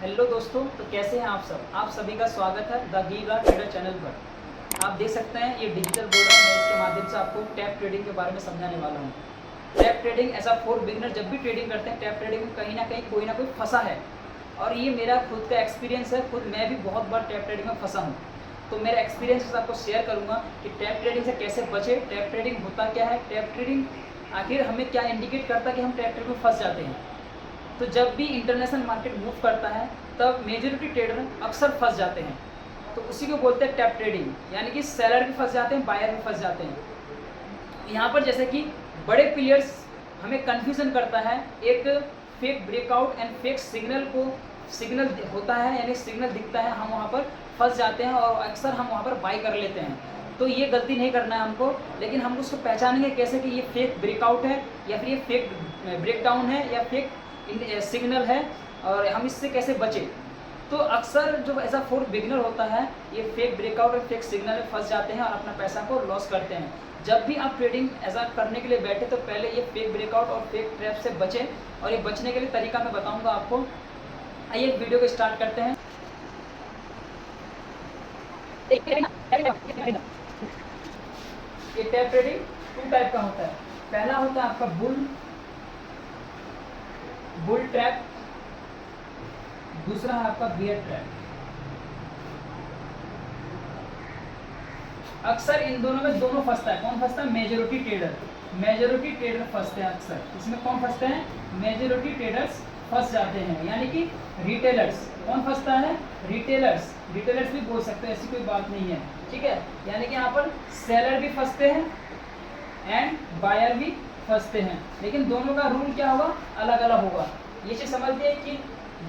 Hello दोस्तों, तो कैसे हैं आप सब। आप सभी का स्वागत है द गीगा ट्रेडर चैनल पर। आप देख सकते हैं ये डिजिटल बोर्ड है। मैं इसके माध्यम से आपको टैप ट्रेडिंग के बारे में समझाने वाला हूँ। Trap trading as a for beginner, जब भी ट्रेडिंग करते हैं टैप ट्रेडिंग में कहीं ना कोई फंसा है। और ये मेरा खुद का एक्सपीरियंस है, खुद मैं भी बहुत बार टैप ट्रेडिंग में फंसा हूँ। तो मेरा एक्सपीरियंस आपको शेयर करूँगा कि टैप ट्रेडिंग से कैसे बचे, टैप ट्रेडिंग होता क्या है, टैप ट्रेडिंग आखिर हमें क्या इंडिकेट करता है कि हम टैप ट्रेडिंग में फंस जाते हैं। तो जब भी इंटरनेशनल मार्केट मूव करता है तब मेजॉरिटी ट्रेडर अक्सर फंस जाते हैं। तो उसी को बोलते हैं टैप ट्रेडिंग, यानी कि सेलर भी फंस जाते हैं, बायर भी फंस जाते हैं। यहाँ पर जैसे कि बड़े प्लेयर्स हमें कंफ्यूजन करता है, एक fake breakout and fake signal होता है, यानी सिग्नल दिखता है, हम वहाँ पर फंस जाते हैं और अक्सर हम वहाँ पर बाई कर लेते हैं। तो ये गलती नहीं करना है हमको, लेकिन हम उसको पहचानेंगे कैसे कि ये फेक ब्रेकआउट है या फिर ये फेक ब्रेकडाउन है या फेक सिग्नल है, और हम इससे कैसे बचें। तो अक्सर जो ऐसा फॉर बिगिनर होता है ये फेक ब्रेकआउट और फेक सिग्नल में फंस जाते हैं और अपना पैसा को लॉस करते हैं। जब भी आप ट्रेडिंग ऐसा करने के लिए बैठे तो पहले ये फेक ब्रेकआउट और फेक ट्रैप से बचें, और ये बचने के लिए तरीका मैं बताऊंगा आपको। आइए वीडियो को स्टार्ट करते हैं। ये टैप ट्रेडिंग 2 टाइप का होता है। पहला होता है आपका बुल ट्रैप, दूसरा है आपका बियर ट्रैप। अक्सर इन दोनों में दोनों फंसता है। कौन फंसता है? मेजॉरिटी ट्रेडर फंसते हैं अक्सर। इसमें कौन फंसते हैं? मेजॉरिटी ट्रेडर्स फंस जाते हैं, यानी कि रिटेलर्स। कौन फंसता है? रिटेलर्स भी बोल सकते हैं, ऐसी कोई बात नहीं है, ठीक है। यानी कि यहाँ पर सेलर भी फंसते हैं एंड बायर भी फंसते हैं, लेकिन दोनों का रूल क्या होगा? अलग अलग होगा। ये चीज़ समझते हैं कि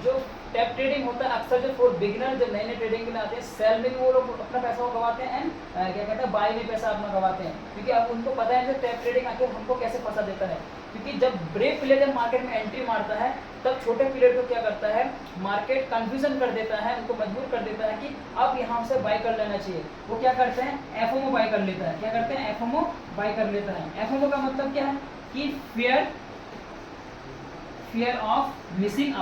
जो टैप ट्रेडिंग होता है अक्सर जो फॉर बिगिनर जब नए ट्रेडिंग के लिए आते हैं, सेल में भी वो लोग अपना पैसा को गवाते हैं एंड क्या कहते हैं बाय में पैसा अपना गवाते हैं, क्योंकि अब उनको पता है कि टैप ट्रेडिंग आखिर हमको कैसे फंसा देता है। क्योंकि जब ब्रेक प्लेयर जब मार्केट में एंट्री मारता है तब छोटे प्लेयर को क्या करता है, मार्केट कंफ्यूजन कर देता है, उनको मजबूर कर देता है कि अब यहाँ से बाय कर लेना चाहिए। वो क्या करते हैं? एफओमओ बाय कर लेता है। क्या करते हैं? एफओमओ बाय कर लेता है। एफओमओ का मतलब क्या है कि फियर ऑफ मिसिंग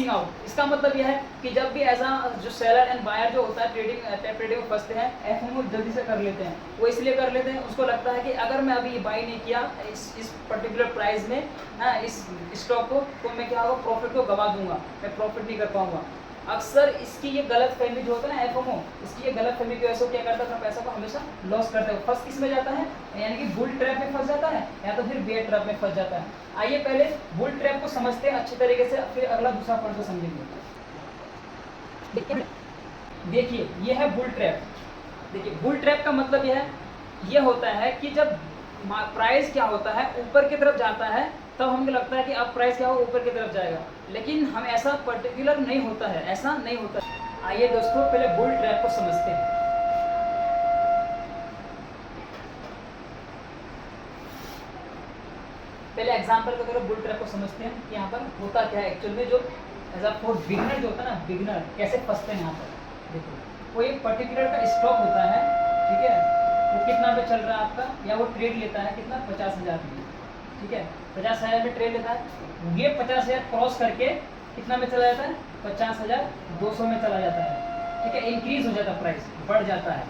आउट। इसका मतलब यह है कि जब भी ऐसा जो सेलर एंड बायर जो होता है टैप ट्रेडिंग में फंसते हैं, एफओमओ जल्दी से कर लेते हैं। वो इसलिए कर लेते हैं, उसको लगता है कि अगर मैं अभी बाई नहीं किया इस पर्टिकुलर प्राइस में इस स्टॉक को, तो मैं क्या होगा? प्रॉफिट को गवा दूंगा, मैं प्रॉफिट नहीं कर पाऊंगा। अक्सर इसकी ये गलत फहमी जो होता है ना एफओमओ, इसकी ये गलत फहमी की वजह से क्या करता है? अपना पैसा को हमेशा लॉस करता है। फर्स्ट किस में जाता है? यानी कि बुल ट्रैप में फंस जाता है या तो फिर बेयर ट्रैप में फंस जाता है। आइए पहले बुल ट्रैप को समझते हैं अच्छी तरीके से, फिर अगला दूसरा पॉइंट को समझेंगे। देखिए ये है बुल ट्रैप। देखिए बुल ट्रैप का मतलब ये होता है कि जब प्राइस क्या होता है ऊपर की तरफ जाता है तब हमको लगता है कि अब प्राइस क्या हो, ऊपर की तरफ जाएगा, लेकिन हम ऐसा पर्टिकुलर नहीं होता है, ऐसा नहीं होता है। आइए दोस्तों पहले बुल ट्रैप को समझते हैं। पहले एग्जांपल के तरफ बुल ट्रैप को समझते हैं कि यहाँ पर होता क्या है एक्चुअल में। जो एज अ फॉर बिगिनर जो होता है ना, बिगिनर कैसे फंसते हैं यहाँ पर। देखो वो एक पर्टिकुलर का स्टॉक होता है, ठीक है, वो कितना पे चल रहा है आपका, या वो ट्रेड लेता है कितना? 50,000 में, ठीक है, 50,000 में ट्रेड लेता है। ये 50,000 क्रॉस करके कितना में चला जाता है? 50,200 में चला जाता है, ठीक है। इंक्रीज हो जाता है, प्राइस बढ़ जाता है,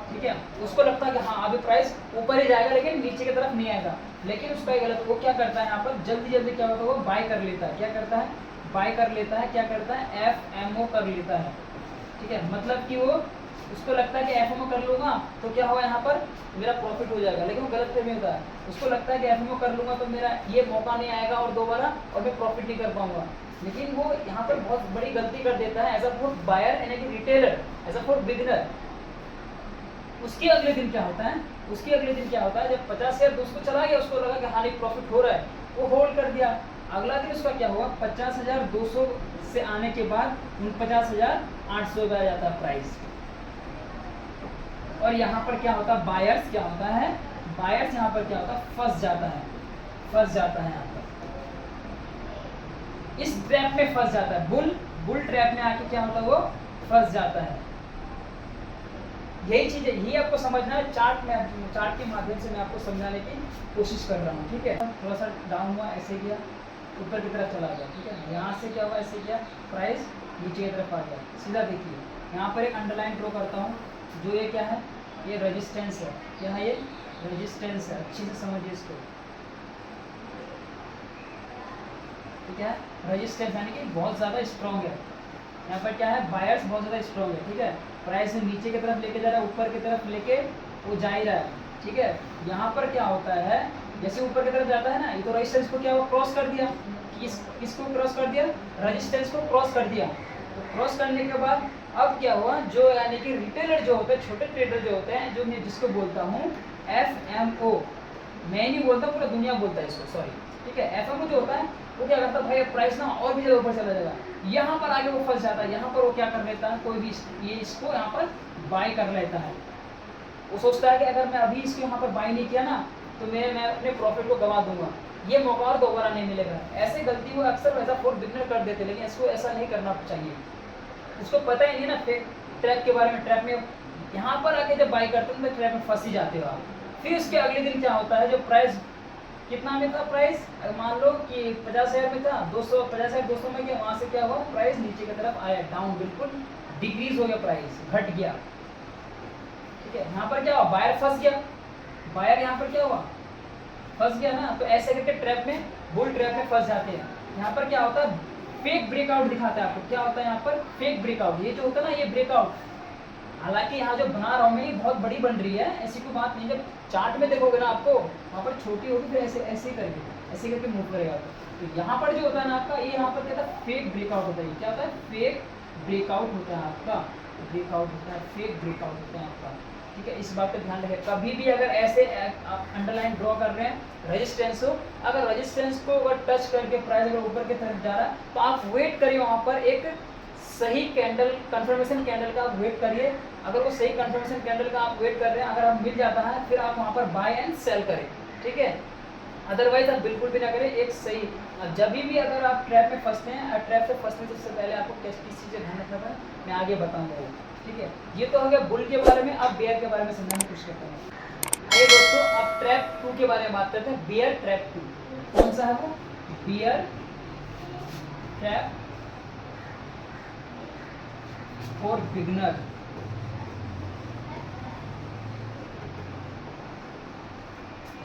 ठीक है। उसको लगता है कि हाँ अभी प्राइस ऊपर ही जाएगा लेकिन नीचे की तरफ नहीं आएगा, लेकिन उसका ही गलत। वो क्या करता है यहाँ पर जल्दी क्या होता है? वो बाय कर लेता है। क्या करता है? बाय कर लेता है। क्या करता है? एफएमओ कर लेता है, ठीक है। मतलब कि वो उसको लगता है कि एफएमओ कर लूँगा तो क्या होगा, यहाँ पर मेरा प्रॉफिट हो जाएगा, लेकिन वो गलत फहमी होता है। उसको लगता है कि एफएमओ कर लूँगा तो मेरा ये मौका नहीं आएगा और दोबारा, और मैं प्रॉफिट नहीं कर पाऊंगा। लेकिन वो यहाँ पर बहुत बड़ी गलती कर देता है एज अ फॉर बायर यानी कि retailer, as a for beginner. उसके अगले दिन क्या होता है? जब 50,200 चला गया, उसको लगा कि हाँ नहीं प्रॉफिट हो रहा है, वो होल्ड कर दिया। अगला दिन उसका क्या हुआ? 50,200 से आने के बाद 49,800 पे आ जाता है प्राइस। और यहाँ पर क्या होता है? बायर्स यहाँ पर क्या होता है? फंस जाता है यहाँ पर, इस ट्रैप में फंस जाता है। बुल ट्रैप में आके क्या होता है? वो फंस जाता है। यही चीज़ है, यही आपको समझना है। चार्ट के माध्यम से मैं आपको समझाने की कोशिश कर रहा हूँ, ठीक है। थोड़ा सा डाउन हुआ, ऐसे किया, ऊपर की तरफ चला गया, ठीक है। यहाँ से क्या हुआ, ऐसे किया, प्राइस नीचे की तरफ आ गया। सीधा देखिए, यहाँ पर एक अंडरलाइन ड्रॉ करता हूँ, जो ये क्या है, ये रेजिस्टेंस है। क्या है ये? रेजिस्टेंस है। अच्छे से समझिए इसको, ठीक है। रेजिस्टेंस यानी कि बहुत ज़्यादा स्ट्रॉन्ग है। यहाँ पर क्या है, बायर्स बहुत ज़्यादा स्ट्रॉन्ग है, ठीक है। प्राइस नीचे की तरफ लेके जा रहा है, ऊपर की तरफ लेके वो जा ही रहा है, ठीक है। यहाँ पर क्या होता है, जैसे ऊपर की तरफ जाता है ना, ये तो रेजिस्टेंस को क्या हुआ, क्रॉस कर दिया। किसको क्रॉस कर दिया? रेजिस्टेंस को क्रॉस कर दिया। तो क्रॉस करने के बाद अब क्या हुआ, जो यानी कि रिटेलर जो होते हैं, छोटे ट्रेडर जो होते हैं, जो मैं जिसको बोलता हूँ FMO, मैं नहीं बोलता, पूरा दुनिया बोलता है इसको, सॉरी, ठीक है। FMO जो होता है वो क्या करता है, भाई प्राइस ना और भी ज़्यादा ऊपर चला जाएगा, यहाँ पर आगे वो फंस जाता है। यहाँ पर वो क्या कर लेता है, कोई भी ये इसको यहाँ पर बाय कर लेता है। वो सोचता है कि अगर मैं अभी इसको यहाँ पर बाय नहीं किया ना, तो मैं अपने प्रॉफिट को गंवा दूंगा, ये मौका और दोबारा नहीं मिलेगा। ऐसे गलती वो अक्सर ऐसा फॉर बिगनर कर देते, लेकिन इसको ऐसा नहीं करना चाहिए। उसको पता ही नहीं ना ट्रैप के बारे में। ट्रैप में यहाँ पर आके जब बाय करते हैं तो ट्रैप में फंस ही जाते हो आप। फिर उसके अगले दिन क्या होता है, जो प्राइस कितना में था, प्राइस मान लो कि 50,000 में था, 50,200 में गया, वहाँ से क्या हुआ, प्राइस नीचे की तरफ आया, डाउन, बिल्कुल डिक्रीज हो गया, प्राइस घट गया, ठीक है। यहाँ पर क्या हुआ, बायर फंस गया। बायर यहाँ पर क्या हुआ, फंस गया ना। तो ऐसे करके ट्रैप में, बुल ट्रैप में फंस जाते हैं। यहाँ पर क्या होता है, फेक ब्रेकआउट दिखाता है आपको। क्या होता है यहाँ पर, फेक ब्रेकआउट। ये जो होता है ना, ये ब्रेकआउट, हालांकि यहाँ जो बना रहा हूँ मैं, ये बहुत बड़ी बन रही है, ऐसी कोई बात नहीं। जब चार्ट में देखोगे ना आपको, वहाँ पर छोटी होगी, फिर ऐसे ऐसे ही करके, ऐसे करके मूव करेगा। तो यहाँ पर जो होता है ना आपका, ये यहाँ पर क्या होता है, फेक ब्रेकआउट होता है। क्या होता है, फेक ब्रेकआउट होता है आपका, ब्रेकआउट होता है, फेक ब्रेकआउट होता है आपका, ठीक है। इस बात पे ध्यान रखें। कभी भी अगर ऐसे आप अंडरलाइन ड्रॉ कर रहे हैं, रेजिस्टेंस हो, अगर रेजिस्टेंस को अगर टच करके प्राइस अगर ऊपर की तरफ जा रहा है, तो आप वेट करिए वहाँ पर एक सही कैंडल, कंफर्मेशन कैंडल का आप वेट करिए। अगर वो सही कंफर्मेशन कैंडल का आप वेट कर रहे हैं, अगर आप मिल जाता है, फिर आप वहाँ पर बाय एंड सेल करें, ठीक है। अदरवाइज आप बिल्कुल भी ना करें। एक सही, जब भी अगर आप ट्रैप में फंसते हैं, ट्रैप से फंसने से पहले आपको किस चीज़ से ध्यान रखना है, मैं आगे बताऊँगा, ठीक है। ये तो हो गया बुल के बारे में। अब बेयर के बारे में समझाने की कोशिश करते हैं। आइए दोस्तों, अब ट्रैप 2 के बारे में बात करते हैं। बेयर ट्रैप 2 कौन सा है वो, bear trap for beginner.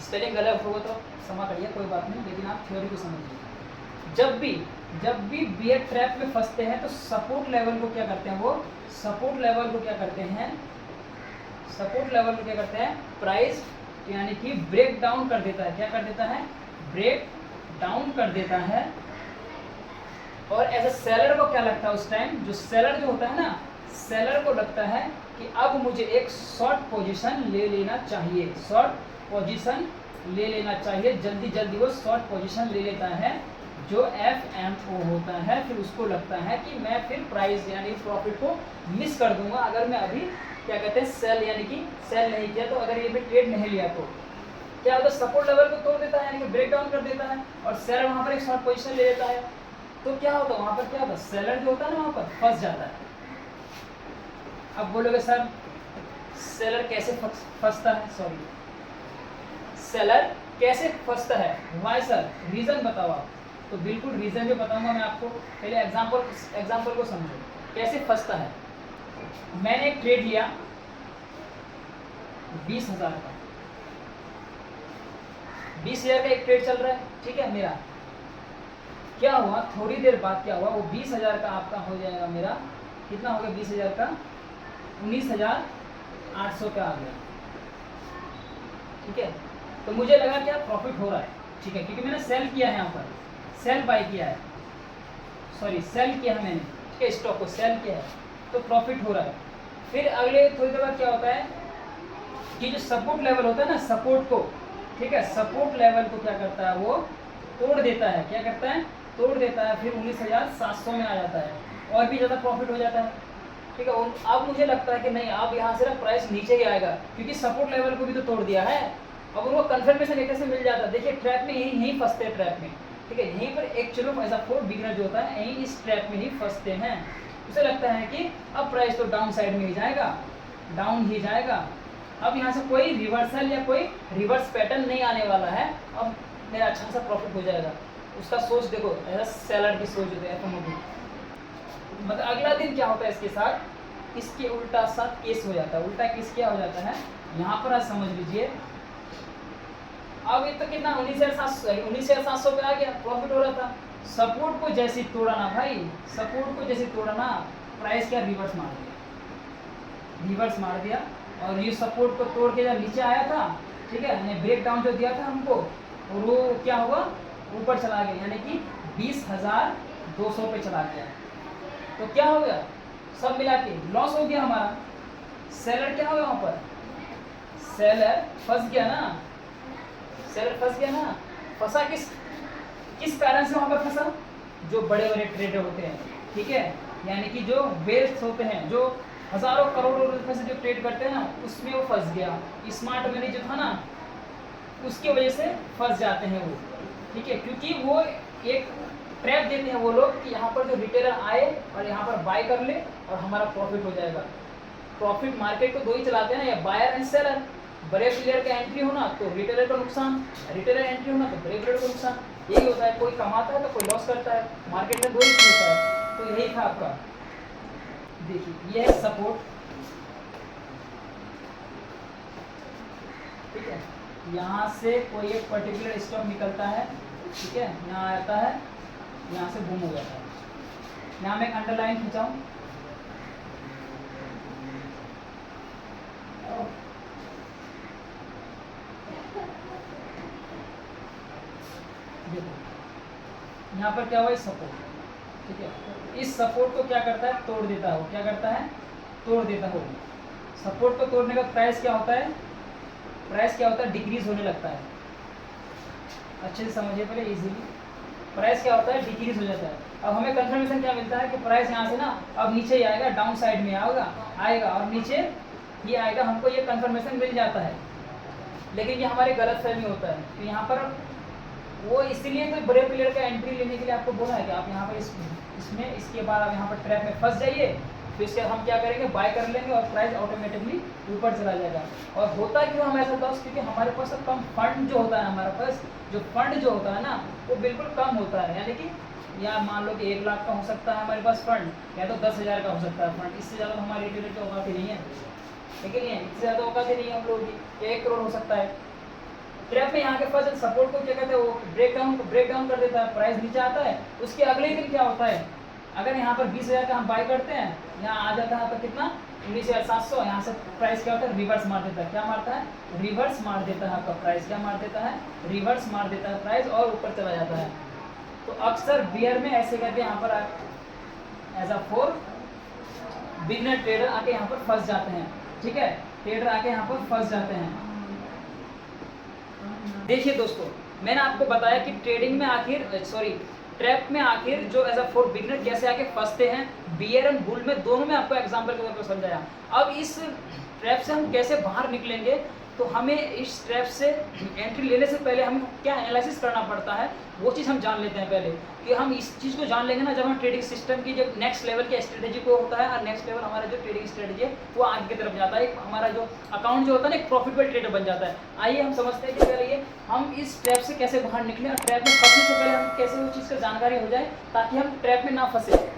Spelling गलत होगा तो क्षमा करिए, कोई बात नहीं, लेकिन आप थ्योरी को समझिए। जब भी बियर ट्रैप में फंसते हैं, तो सपोर्ट लेवल को क्या करते हैं, वो सपोर्ट लेवल को क्या करते हैं, सपोर्ट लेवल को क्या करते हैं, प्राइस यानी कि ब्रेक डाउन कर देता है। क्या कर देता है, ब्रेक डाउन कर देता है। और एज ए सेलर को क्या लगता है उस टाइम, जो सेलर जो होता है ना, सेलर को लगता है कि अब मुझे एक शॉर्ट पोजीशन ले लेना चाहिए, शॉर्ट पोजीशन ले लेना चाहिए। जल्दी वो शॉर्ट पोजीशन ले लेता है, जो FMO होता है। फिर उसको लगता है कि मैं फिर प्राइस यानी प्रॉफिट को मिस कर दूंगा, अगर मैं अभी क्या कहते हैं, सेल यानी कि सेल नहीं किया, तो अगर ये भी ट्रेड नहीं लिया, तो क्या होता है, सपोर्ट लेवल को तोड़ देता है, यानी कि ब्रेक डाउन कर देता है, और सेलर वहाँ पर एक शॉर्ट पोजीशन ले लेता है। तो क्या होता है वहाँ पर, क्या होता है, सेलर जो होता है ना, वहाँ पर फंस जाता है। अब बोलोगे सर सेलर कैसे फंसता है, सॉरी, सेलर कैसे फंसता है, वाई सर, रीज़न बताओ आप। तो बिल्कुल रीज़न जो बताऊंगा मैं आपको, पहले एग्जांपल को समझो कैसे फंसता है। मैंने एक ट्रेड लिया 20,000 का, 20,000 का एक ट्रेड चल रहा है, ठीक है। मेरा क्या हुआ, थोड़ी देर बाद क्या हुआ, वो 20,000 का आपका हो जाएगा, मेरा कितना हो गया, 20,000 का 19,800 का आ गया, ठीक है। तो मुझे लगा क्या प्रॉफिट हो रहा है, ठीक है, क्योंकि मैंने सेल किया है, यहाँ पर सेल बाय किया है, सॉरी सेल किया है मैंने, ठीक है, स्टॉक को सेल किया है, तो प्रॉफिट हो रहा है। फिर अगले थोड़ी देर बाद क्या होता है कि जो सपोर्ट लेवल होता है ना, सपोर्ट को, ठीक है, सपोर्ट लेवल को क्या करता है, वो तोड़ देता है। क्या करता है, तोड़ देता है। फिर 19,700 में आ जाता है, और भी ज़्यादा प्रॉफिट हो जाता है, ठीक है। अब मुझे लगता है कि नहीं, अब यहाँ से ना प्राइस नीचे ही आएगा, क्योंकि सपोर्ट लेवल को भी तो तोड़ दिया है। अब उनको कंफर्मेशन एक से मिल जाता है। देखिए ट्रैप में यहीं फंसते हैं, ट्रैप में, ठीक है, यहीं पर एक्चुअली ऐसा फॉर बिगिनर जो होता है, यहीं इस ट्रैप में ही फंसते हैं। उसे लगता है कि अब प्राइस तो डाउन साइड में ही जाएगा, डाउन ही जाएगा। अब यहाँ से कोई रिवर्सल या कोई रिवर्स पैटर्न नहीं आने वाला है। अब मेरा अच्छा खासा प्रॉफिट हो जाएगा। उसका सोच देखो, ऐसा सेलर की सोच होती है एफएमओ। मतलब अगला दिन क्या होता है इसके साथ, इसके उल्टा सा केस हो जाता है। उल्टा केस क्या हो जाता है, यहाँ पर आज समझ लीजिए। अब ये तो कितना 19,700 पे आ गया, प्रॉफिट हो रहा था। सपोर्ट को जैसे तोड़ा ना भाई, सपोर्ट को जैसे तोड़ा ना, प्राइस क्या रिवर्स मार दिया, रिवर्स मार दिया। और ये सपोर्ट को तोड़ के जब नीचे आया था, ठीक है, यानी ब्रेक डाउन जो दिया था हमको, और वो क्या हुआ, ऊपर चला गया, यानी कि 20,200 पे चला गया। तो क्या हो गया, सब मिला के लॉस हो गया हमारा। सेलर क्या हुआ, वहाँ पर सेलर फंस गया ना, सेलर फंस गया ना। फंसा किस कारण से वहाँ पर फंसा, जो बड़े बड़े ट्रेडर होते हैं, ठीक है, यानी कि जो वेल्थ होते हैं, जो हजारों करोड़ों रुपए से जो ट्रेड करते हैं ना, उसमें वो फंस गया। स्मार्ट मनी जो था ना, उसकी वजह से फंस जाते हैं वो, ठीक है, क्योंकि वो एक ट्रैप देते हैं वो लोग कि यहाँ पर जो रिटेलर आए और यहाँ पर बाय कर ले और हमारा प्रॉफिट हो जाएगा। प्रॉफिट मार्केट को दो ही चलाते हैं ना, या बायर एंड सेलर। बड़े प्लेयर का एंट्री होना तो रिटेलर का नुकसान, रिटेलर एंट्री होना तो बड़े प्लेयर का नुकसान। यही होता है, कोई कमाता है तो कोई लॉस करता है। मार्केट में दो ही चीज होता है। तो यही था आपका, देखिए ये है सपोर्ट, ठीक है, यहाँ से कोई एक पर्टिकुलर स्टॉक निकलता है, ठीक है, यहाँ आता है, यहाँ से बूम हो जाता है। यहाँ मैं एक अंडरलाइन खिंचाऊँ, देखो यहाँ पर क्या हुआ, सपोर्ट, ठीक है। इस सपोर्ट को क्या करता है, तोड़ देता हो, क्या करता है, तोड़ देता हो। सपोर्ट को तोड़ने का प्राइस क्या होता है, प्राइस क्या होता है, डिक्रीज होने लगता है। अच्छे से समझिए पहले इजीली, प्राइस क्या होता है, डिक्रीज हो जाता है। अब हमें कंफर्मेशन क्या मिलता है कि प्राइस यहाँ से ना अब नीचे ही आएगा, डाउन साइड में आएगा और नीचे ये आएगा, हमको ये कंफर्मेशन मिल जाता है। लेकिन ये हमारे गलत फहमी होता है। तो यहाँ पर वो इसीलिए तो बड़े प्लेयर का एंट्री लेने के लिए आपको बोला है कि आप यहाँ पर इसमें इसके बाद आप यहाँ पर ट्रैप में फंस जाइए, तो इसके हम क्या करेंगे, बाय कर लेंगे और प्राइस ऑटोमेटिकली ऊपर चला जाएगा। और होता क्यों हम ऐसा दोस्त, क्योंकि हमारे पास कम फंड जो होता है, हमारे पास जो फंड जो होता है ना, वो बिल्कुल कम होता है। यानी कि या मान लो कि 1 लाख का हो सकता है हमारे पास फंड, या तो 10,000 का हो सकता है फंड। इससे ज़्यादा तो हमारे रिटेलर की औकात ही नहीं है, लेकिन ये इससे ज़्यादा औकात ही नहीं है हम लोगों की, 1 करोड़ हो सकता है। ट्रैप में यहाँ के पास सपोर्ट को क्या कहते हैं, वो ब्रेक डाउन कर देता है, प्राइस नीचे आता है। उसके अगले ही दिन क्या होता है, अगर यहाँ पर 20,000 का हम बाय करते हैं, यहाँ आ जाता है आपका कितना, 19,700। यहाँ से प्राइस क्या होता है, रिवर्स मार देता है। क्या मारता है, रिवर्स मार देता है आपका प्राइस। क्या मार देता है, रिवर्स मार देता है प्राइस, और ऊपर चला जाता है। तो अक्सर बियर में ऐसे कहते हैं, यहाँ पर as a for beginner trader आके यहाँ पर फंस जाते हैं, ठीक है, ट्रेडर आके यहाँ पर फंस जाते हैं। देखिए दोस्तों, मैंने आपको बताया कि ट्रेडिंग में आखिर ट्रैप में आखिर जो एज अ फॉर बिगिनर कैसे आके फंसते हैं, बियर एंड बुल में दोनों में आपको एग्जांपल के तौर पर समझाया। अब इस ट्रैप से हम कैसे बाहर निकलेंगे, तो हमें इस ट्रैप से एंट्री लेने से पहले हमें क्या एनालिसिस करना पड़ता है, वो चीज़ हम जान लेते हैं पहले। कि हम इस चीज़ को जान लेंगे ना, जब हम ट्रेडिंग सिस्टम की जब नेक्स्ट लेवल की स्ट्रेटेजी को होता है, और नेक्स्ट लेवल हमारा जो ट्रेडिंग स्ट्रेटेजी है वो आगे की तरफ जाता है। हमारा जो अकाउंट जो होता है ना, एक प्रॉफिटेबल ट्रेडर बन जाता है। आइए हम समझते हैं कि पहले हम इस ट्रैप से कैसे बाहर निकलें, और ट्रैप में फंसने से पहले हम कैसे उस चीज़ का जानकारी हो जाए, ताकि हम ट्रैप में ना फंसे।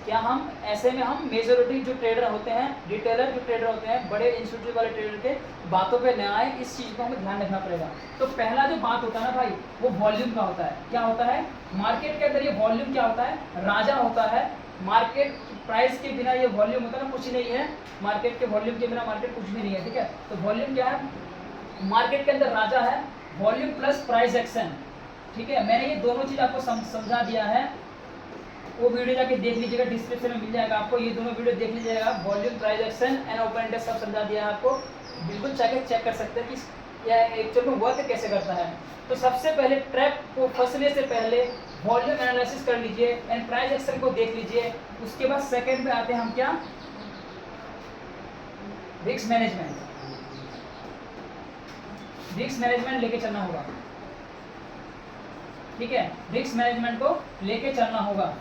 क्या हम ऐसे में हम मेजोरिटी जो ट्रेडर होते हैं, रिटेलर जो ट्रेडर होते हैं, बड़े इंस्टीट्यूट वाले ट्रेडर के बातों पे न आए, इस चीज़ को हमें ध्यान रखना पड़ेगा। तो पहला जो बात होता है ना भाई, वो वॉल्यूम का होता है। क्या होता है, मार्केट के अंदर ये वॉल्यूम क्या होता है, राजा होता है। मार्केट प्राइस के बिना ये वॉल्यूम होता है ना, कुछ नहीं है। मार्केट के वॉल्यूम के बिना मार्केट कुछ भी नहीं है, ठीक है। तो वॉल्यूम क्या है, मार्केट के अंदर राजा है, वॉल्यूम प्लस प्राइस एक्शन, ठीक है। मैंने ये दोनों चीज़ आपको समझा दिया है, वो वीडियो जाके देख लीजिएगा, डिस्क्रिप्शन में मिल जाएगा आपको। ये दोनों वीडियो देख लीजिएगा, volume, price action and open interest सब समझा दिया है आपको। बिल्कुल चेक कर सकते हैं कि यह एक्चुअल में वर्क कैसे करता है। तो सबसे पहले ट्रैप को फंसने से पहले वॉल्यूम एनालिसिस कर लीजिए एंड प्राइस एक्शन को देख लीजिए। उसके बाद सेकंड पे आते हैं हम, क्या, रिस्क मैनेजमेंट। रिस्क मैनेजमेंट लेके चलना होगा, ठीक है, रिस्क मैनेजमेंट को लेके चलना होगा।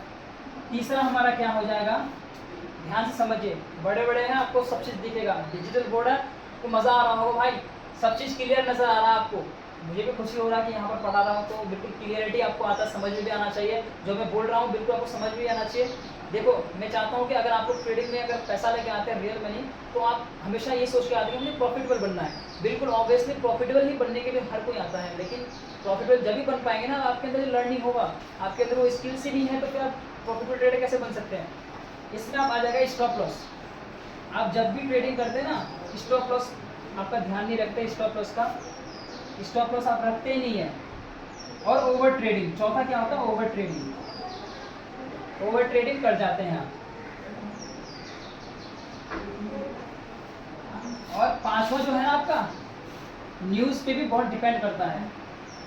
तीसरा हमारा क्या हो जाएगा, ध्यान से समझिए, बड़े बड़े हैं, आपको सब चीज़ दिखेगा। डिजिटल बोर्ड है तो मज़ा आ रहा होगा भाई, सब चीज़ क्लियर नज़र आ रहा है आपको। मुझे भी खुशी हो रहा है कि यहाँ पर पढ़ा रहा हूँ तो बिल्कुल क्लियरिटी आपको आता, समझ में भी आना चाहिए। जो मैं बोल रहा हूँ बिल्कुल आपको समझ भी आना चाहिए। देखो, मैं चाहता हूँ कि अगर आप लोग ट्रेडिंग में अगर पैसा लेके आते हैं रियल मनी, तो आप हमेशा ये सोच के आते हैं कि मुझे प्रॉफिटेबल बनना है। बिल्कुल ऑब्वियसली प्रॉफिटेबल ही बनने के लिए हर कोई आता है, लेकिन प्रॉफिटेबल जब भी बन पाएंगे ना, आपके अंदर लर्निंग होगा, आपके अंदर वो स्किल्स ही नहीं है, तो फिर आप प्रॉफिटेबल ट्रेडर कैसे बन सकते हैं। इसमें आप आ जाएगा स्टॉप लॉस। आप जब भी ट्रेडिंग करते हैं ना, स्टॉप लॉस आपका ध्यान नहीं रखते, स्टॉप लॉस का स्टॉप लॉस आप रखते ही नहीं है। और ओवर ट्रेडिंग, चौथा क्या होता है, ओवर ट्रेडिंग। ओवर ट्रेडिंग कर जाते हैं आप। और पांचवा जो है ना आपका, न्यूज़ पे भी बहुत डिपेंड करता है।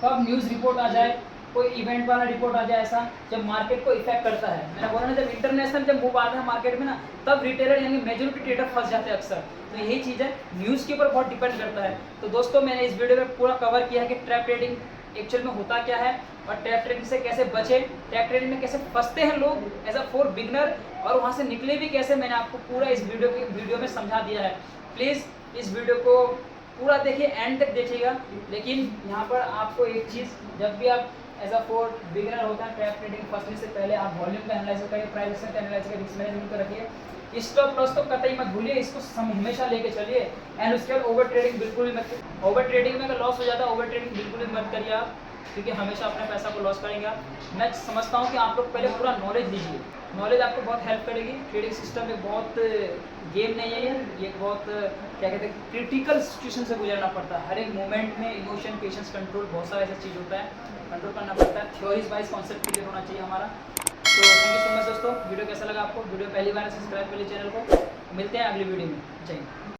कब न्यूज़ रिपोर्ट आ जाए, कोई इवेंट वाला रिपोर्ट आ जाए, ऐसा जब मार्केट को इफेक्ट करता है। मैंने बोला ना, जब इंटरनेशनल जब मूव आता है मार्केट में ना, तब रिटेलर यानी मेजॉरिटी ट्रेडर फंस जाते हैं अक्सर। तो यही चीज़ है, न्यूज़ के ऊपर बहुत डिपेंड करता है। तो दोस्तों, मैंने इस वीडियो में पूरा कवर किया है कि ट्रैप ट्रेडिंग एक्चुअल में होता क्या है, और ट्रैप ट्रेडिंग से कैसे बचे, ट्रैप ट्रेडिंग में कैसे फंसते हैं लोग एज अ फॉर बिगनर, और वहाँ से निकले भी कैसे, मैंने आपको पूरा इस वीडियो में समझा दिया है। प्लीज़ इस वीडियो को पूरा देखिए, एंड तक देखिएगा। लेकिन यहाँ पर आपको एक चीज़, जब भी आप एज अ फॉर बिगनर होता है ट्रैप ट्रेडिंग फंसने से पहले, आप वॉल्यूम का एनालाइज करिए, प्राइस एक्शन का एनालाइज करिए, रिस्क मैनेजमेंट को रखिए। स्टॉप लॉस तो कतई मत भूलिए, इसको हमेशा लेके चलिए। एंड उसके बाद ओवर ट्रेडिंग बिल्कुल भी मत, ओवर ट्रेडिंग में अगर लॉस हो जाता है, ओवर ट्रेडिंग बिल्कुल भी मत करिए आप, क्योंकि हमेशा अपने पैसा को लॉस करेंगे आप। मैं समझता हूँ कि आप लोग पहले पूरा नॉलेज लीजिए, नॉलेज आपको बहुत हेल्प करेगी। ट्रेडिंग सिस्टम में बहुत गेम नहीं है ये बहुत क्या कहते हैं, क्रिटिकल सिचुएशन से गुजरना पड़ता है। हर एक मोमेंट में इमोशन, पेशेंस, कंट्रोल, बहुत सारा ऐसा चीज़ होता है, कंट्रोल करना पड़ता है। थ्योरीज वाइज कॉन्सेप्ट क्लियर होना चाहिए हमारा। तो थैंक यू सो मच दोस्तों। वीडियो कैसा लगा आपको? वीडियो पहली बार सब्सक्राइब कर लीजिए चैनल को। मिलते हैं अगली वीडियो में। जय हिंद।